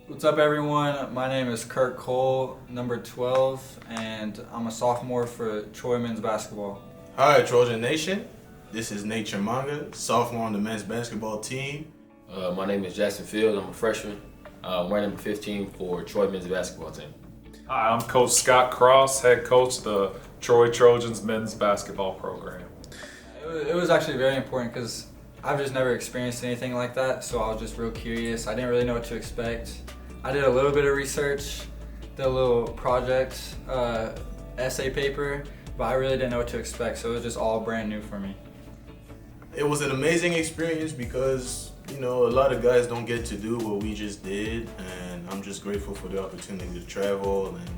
What's up, everyone? My name is Kurt Cole, number 12, and I'm a sophomore for Troy men's basketball. Hi, Trojan Nation. This is Nature Manga, sophomore on the men's basketball team. My name is Jackson Field. I'm a freshman. Wearing number 15 for Troy men's basketball team. Hi, I'm Coach Scott Cross, head coach of the Troy Trojans men's basketball program. It was actually very important because I've just never experienced anything like that, so I was just real curious. I didn't really know what to expect. I did a little bit of research, did a little project, essay paper, but I really didn't know what to expect, so it was just all brand new for me. It was an amazing experience because, a lot of guys don't get to do what we just did, and I'm just grateful for the opportunity to travel and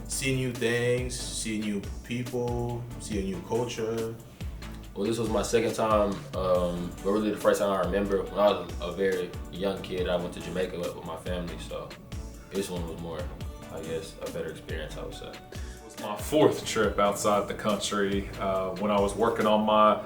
see new things, see new people, see a new culture. Well, this was my second time, but really the first time I remember. When I was a very young kid, I went to Jamaica with my family, so this one was more, I guess, a better experience, I would say. It was my fourth trip outside the country. When I was working on my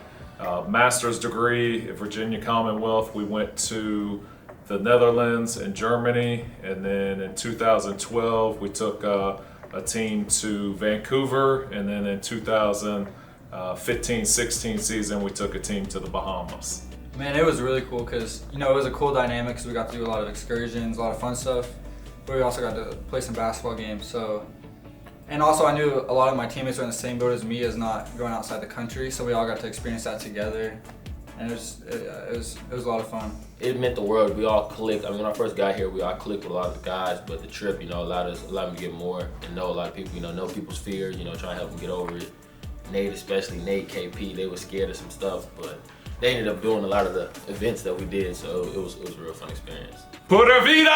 master's degree at Virginia Commonwealth, we went to the Netherlands and Germany, and then in 2012 we took a team to Vancouver, and then in 2015-16 season we took a team to the Bahamas. Man, it was really cool because, it was a cool dynamic because we got to do a lot of excursions, a lot of fun stuff, but we also got to play some basketball games. And also I knew a lot of my teammates were in the same boat as me as not going outside the country, so we all got to experience that together, and it was a lot of fun. It meant the world. We all clicked. I mean, when I first got here, we all clicked with a lot of the guys, but the trip, allowed me to get more and know a lot of people, know people's fears, trying to help them get over it. Nate, especially Nate, KP, they were scared of some stuff, but they ended up doing a lot of the events that we did, so it was a real fun experience. Pura Vida!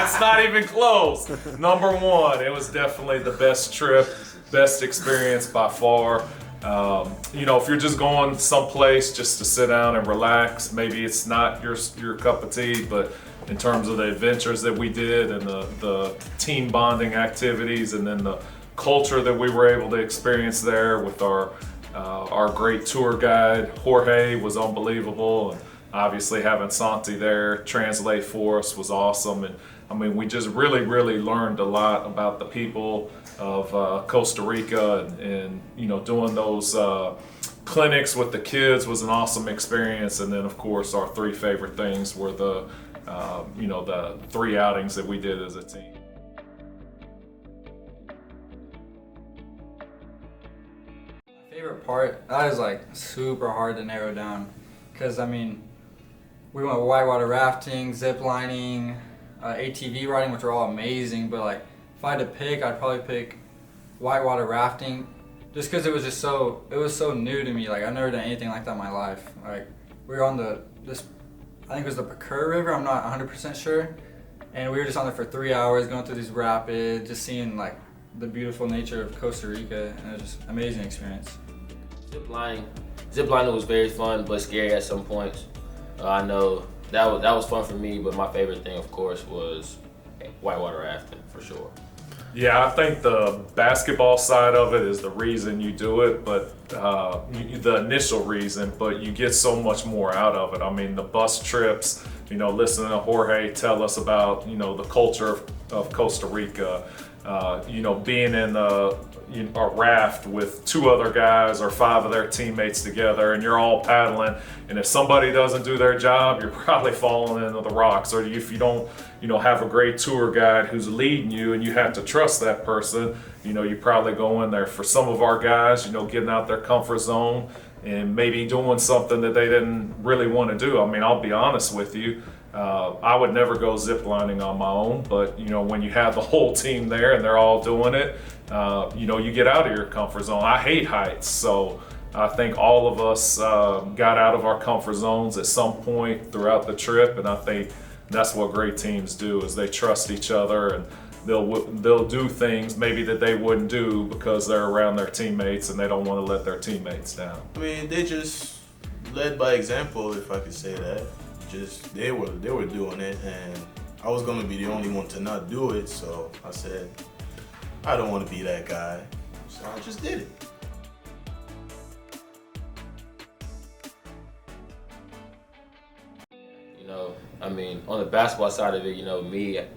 It's not even close. Number one, it was definitely the best trip, best experience by far. If you're just going someplace just to sit down and relax, maybe it's not your cup of tea, but in terms of the adventures that we did and the team bonding activities, and then the culture that we were able to experience there with our great tour guide, Jorge, was unbelievable. And obviously having Santi there translate for us was awesome. And I mean, we just really, really learned a lot about the people of Costa Rica, and doing those clinics with the kids was an awesome experience. And then of course our three favorite things were the 3 outings that we did as a team. Favorite part, that is like super hard to narrow down because we went whitewater rafting, zip lining, ATV riding, which are all amazing, but like if I had to pick, I'd probably pick whitewater rafting just because it was so new to me. Like I've never done anything like that in my life. Like we were on I think it was the Pacur River, I'm not 100% sure, and we were just on there for 3 hours going through these rapids, just seeing like the beautiful nature of Costa Rica, and it was just an amazing experience. Ziplining was very fun, but scary at some points. I know that was fun for me, but my favorite thing, of course, was whitewater rafting for sure. Yeah, I think the basketball side of it is the reason you do it, but the initial reason, but you get so much more out of it. I mean, the bus trips, listening to Jorge tell us about, the culture of Costa Rica, being in a raft with 2 other guys or 5 of their teammates together, and you're all paddling, and if somebody doesn't do their job, you're probably falling into the rocks. Or if you don't have a great tour guide who's leading you and you have to trust that person, you probably go in there. For some of our guys, getting out their comfort zone and maybe doing something that they didn't really want to do. I mean, I'll be honest with you, I would never go ziplining on my own, but when you have the whole team there and they're all doing it, you get out of your comfort zone. I hate heights, so I think all of us got out of our comfort zones at some point throughout the trip, and I think that's what great teams do, is they trust each other, and they'll do things maybe that they wouldn't do because they're around their teammates and they don't want to let their teammates down. I mean, they just led by example, if I could say that. Just they were doing it, and I was gonna be the only one to not do it, so I said I don't want to be that guy, so I just did it. I mean, on the basketball side of it,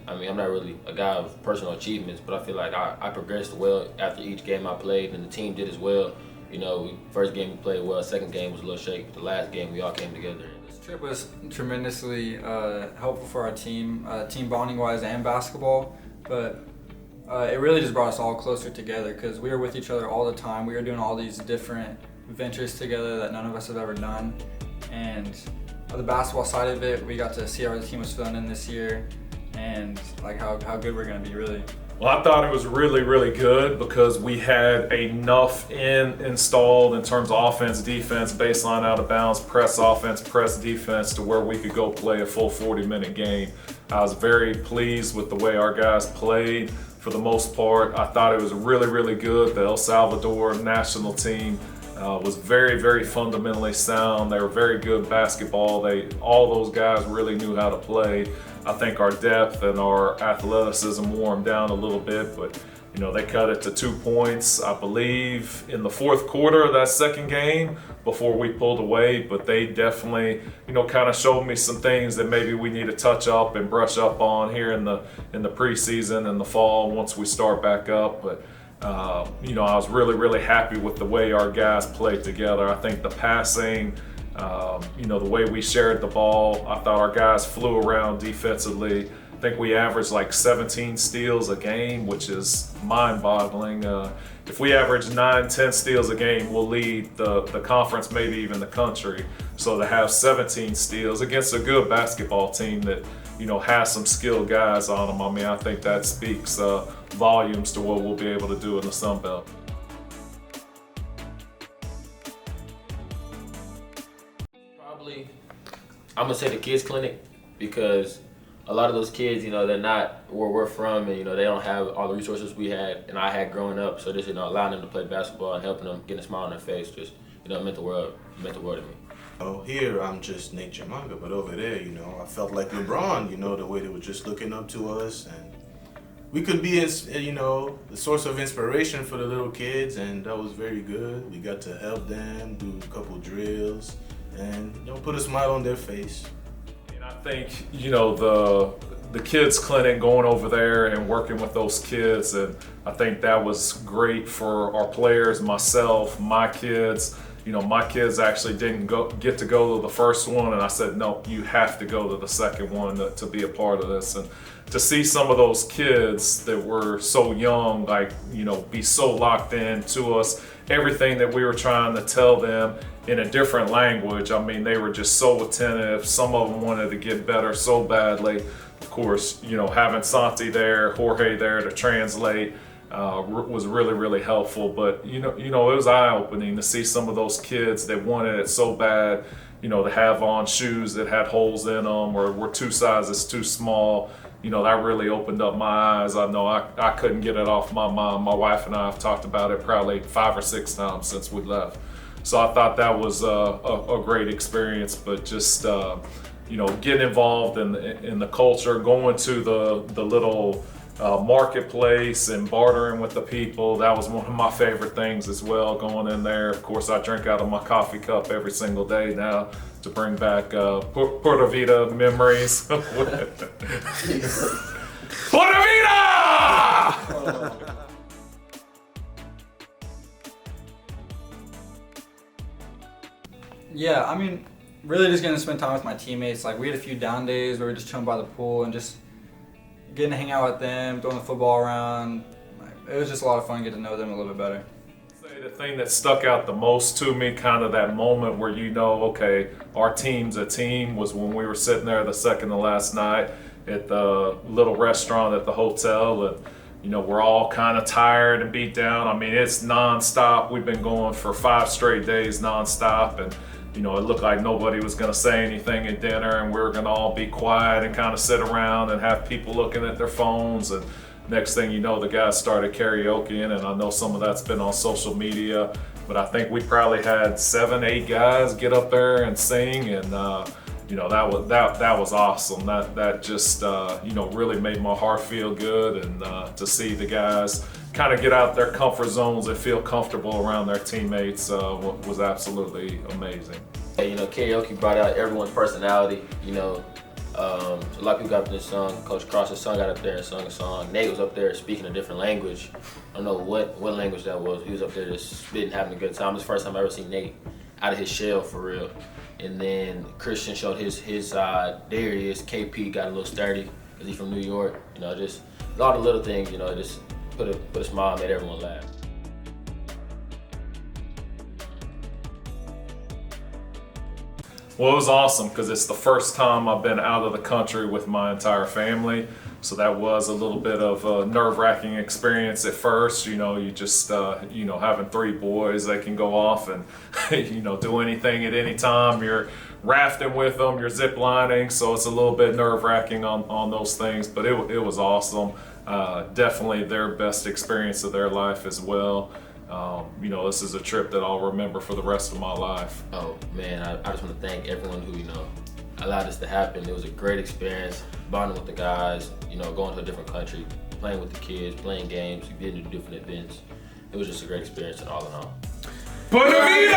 I'm not really a guy of personal achievements, but I feel like I progressed well after each game I played, and the team did as well. First game we played well, second game was a little shaky, but the last game we all came together. This trip was tremendously helpful for our team bonding wise and basketball, but it really just brought us all closer together because we were with each other all the time. We were doing all these different ventures together that none of us have ever done, and on the basketball side of it, we got to see how the team was filling in this year and like how good we're going to be, really. Well, I thought it was really, really good because we had enough installed in terms of offense, defense, baseline, out of bounds, press offense, press defense to where we could go play a full 40-minute game. I was very pleased with the way our guys played for the most part. I thought it was really, really good. The El Salvador national team was very, very fundamentally sound. They were very good basketball. All those guys really knew how to play. I think our depth and our athleticism wore them down a little bit, but they cut it to 2 points, I believe, in the fourth quarter of that second game before we pulled away. But they definitely, kind of showed me some things that maybe we need to touch up and brush up on here in the preseason and the fall once we start back up. But I was really, really happy with the way our guys played together. I think the passing, the way we shared the ball, I thought our guys flew around defensively. I think we averaged like 17 steals a game, which is mind-boggling. If we average 9-10 steals a game, we'll lead the conference, maybe even the country. So to have 17 steals against a good basketball team that has some skilled guys on them, I mean, I think that speaks volumes to what we'll be able to do in the Sun Belt. Probably, I'm gonna say the kids clinic, because a lot of those kids, they're not where we're from, and they don't have all the resources we had and I had growing up. So just allowing them to play basketball and helping them, getting a smile on their face, just meant the world to me. Oh, here I'm just Nate Jamanga, but over there, I felt like LeBron, the way they were just looking up to us, and we could be, the source of inspiration for the little kids, and that was very good. We got to help them do a couple drills and, put a smile on their face. And I think, the kids clinic, going over there and working with those kids, and I think that was great for our players, myself, my kids. My kids actually didn't get to go to the first one, and I said, no, you have to go to the second one to be a part of this. And to see some of those kids that were so young, be so locked in to us, everything that we were trying to tell them in a different language. I mean, they were just so attentive. Some of them wanted to get better so badly. Of course, having Santi there, Jorge there to translate, was really, really helpful. But it was eye-opening to see some of those kids that wanted it so bad, to have on shoes that had holes in them or were 2 sizes too small. That really opened up my eyes. I know I couldn't get it off my mind. My wife and I have talked about it probably 5 or 6 times since we left. So I thought that was a great experience. But just getting involved in the culture, going to the little marketplace and bartering with the people, that was one of my favorite things as well, going in there. Of course, I drink out of my coffee cup every single day now to bring back Pura Vida memories. Pura Vida! Yeah, I mean, really just getting to spend time with my teammates. Like, we had a few down days where we were just chilling by the pool and just getting to hang out with them, throwing the football around. It was just a lot of fun getting to know them a little bit better. The thing that stuck out the most to me, kind of that moment where okay, our team's a team, was when we were sitting there the second to last night at the little restaurant at the hotel, and we're all kind of tired and beat down. I mean, it's nonstop. We've been going for 5 straight days nonstop, and it looked like nobody was going to say anything at dinner, and we were going to all be quiet and kind of sit around and have people looking at their phones. And next thing you know, the guys started karaokeing, and I know some of that's been on social media, but I think we probably had 7, 8 guys get up there and sing, and that was awesome. That just really made my heart feel good, and to see the guys kind of get out their comfort zones and feel comfortable around their teammates was absolutely amazing. Karaoke brought out everyone's personality. A lot of people got up there and sung. Coach Costa's son got up there and sung a song. Nate was up there speaking a different language. I don't know what language that was. He was up there just spitting, having a good time. It was the first time I ever seen Nate out of his shell for real. And then Christian showed his side. There he is. KP got a little sturdy because he's from New York. You know, just all the little things. You know, just put a smile, made everyone laugh. Well, it was awesome because it's the first time I've been out of the country with my entire family. So that was a little bit of a nerve-wracking experience at first. You know, you just, having 3 boys, they can go off and, do anything at any time. You're rafting with them, you're zip lining. So it's a little bit nerve-wracking on those things, but it was awesome. Definitely their best experience of their life as well. This is a trip that I'll remember for the rest of my life. Oh man, I just want to thank everyone who, allowed this to happen. It was a great experience, bonding with the guys, going to a different country, playing with the kids, playing games, getting to different events. It was just a great experience and all in all. Pura vida!